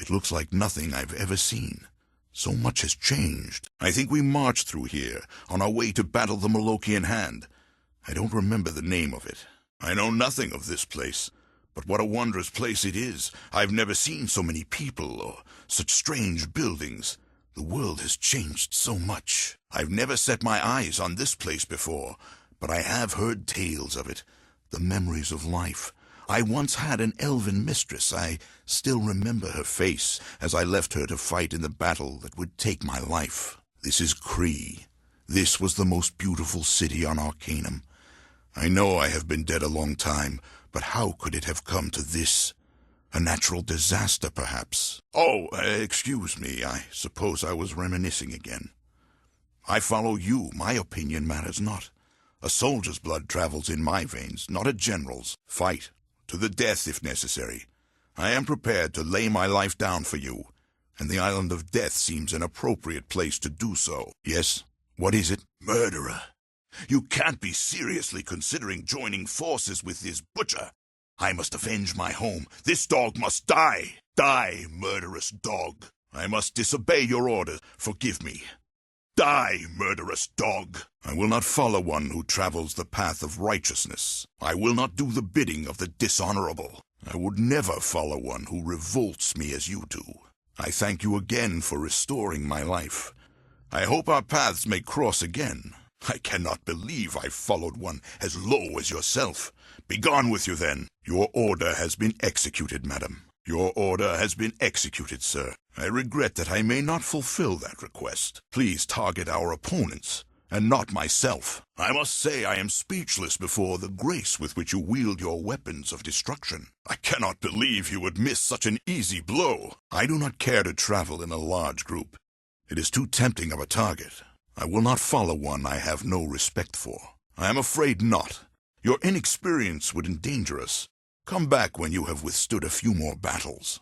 it looks like nothing I've ever seen. So much has changed. I think we marched through here on our way to battle the Molochian Hand. I don't remember the name of it. I know nothing of this place, but what a wondrous place it is. I've never seen so many people or such strange buildings. The world has changed so much. I've never set my eyes on this place before, but I have heard tales of it, the memories of life. I once had an elven mistress. I still remember her face as I left her to fight in the battle that would take my life. This is Kree. This was the most beautiful city on Arcanum. I know I have been dead a long time, but how could it have come to this? A natural disaster, perhaps. Oh, excuse me. I suppose I was reminiscing again. I follow you. My opinion matters not. A soldier's blood travels in my veins, not a general's. Fight. To the death, if necessary. I am prepared to lay my life down for you, and the Island of Death seems an appropriate place to do so. Yes? What is it? Murderer. You can't be seriously considering joining forces with this butcher. I must avenge my home. This dog must die. Die, murderous dog. I must disobey your orders. Forgive me. Die, murderous dog. I will not follow one who travels the path of righteousness. I will not do the bidding of the dishonorable. I would never follow one who revolts me as you do. I thank you again for restoring my life. I hope our paths may cross again. I cannot believe I followed one as low as yourself. Begone with you, then. Your order has been executed, madam. Your order has been executed, sir. I regret that I may not fulfill that request. Please target our opponents, and not myself. I must say I am speechless before the grace with which you wield your weapons of destruction. I cannot believe you would miss such an easy blow. I do not care to travel in a large group. It is too tempting of a target. I will not follow one I have no respect for. I am afraid not. Your inexperience would endanger us. Come back when you have withstood a few more battles.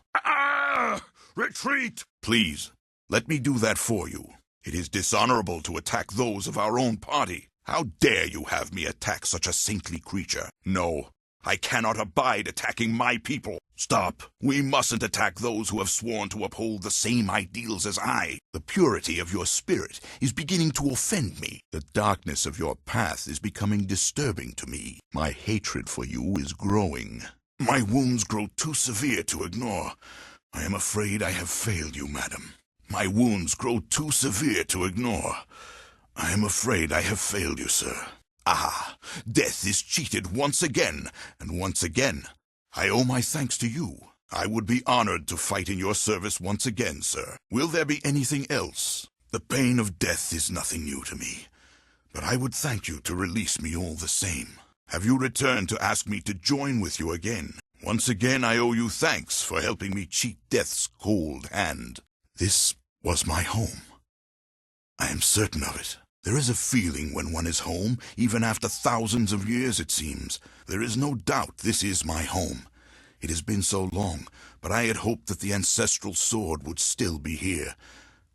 Retreat! Please, let me do that for you. It is dishonorable to attack those of our own party. How dare you have me attack such a saintly creature? No, I cannot abide attacking my people. Stop. We mustn't attack those who have sworn to uphold the same ideals as I. The purity of your spirit is beginning to offend me. The darkness of your path is becoming disturbing to me. My hatred for you is growing. My wounds grow too severe to ignore. I am afraid I have failed you, madam. My wounds grow too severe to ignore. I am afraid I have failed you, sir. Ah, death is cheated once again, and once again. I owe my thanks to you. I would be honored to fight in your service once again, sir. Will there be anything else? The pain of death is nothing new to me, but I would thank you to release me all the same. Have you returned to ask me to join with you again? Once again, I owe you thanks for helping me cheat death's cold hand. This was my home. I am certain of it. There is a feeling when one is home, even after thousands of years, it seems. There is no doubt this is my home. It has been so long, but I had hoped that the ancestral sword would still be here.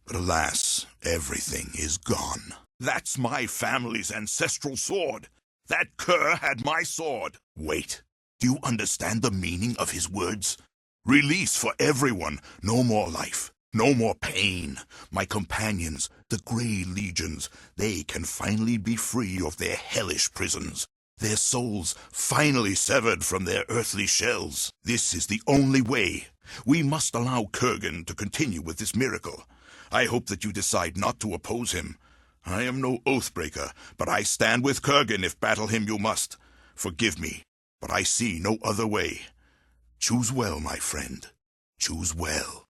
But alas, everything is gone. That's my family's ancestral sword. That cur had my sword. Wait, do you understand the meaning of his words? Release for everyone, no more life. No more pain. My companions, the Grey Legions, they can finally be free of their hellish prisons. Their souls finally severed from their earthly shells. This is the only way. We must allow Kurgan to continue with this miracle. I hope that you decide not to oppose him. I am no oathbreaker, but I stand with Kurgan if battle him you must. Forgive me, but I see no other way. Choose well, my friend. Choose well.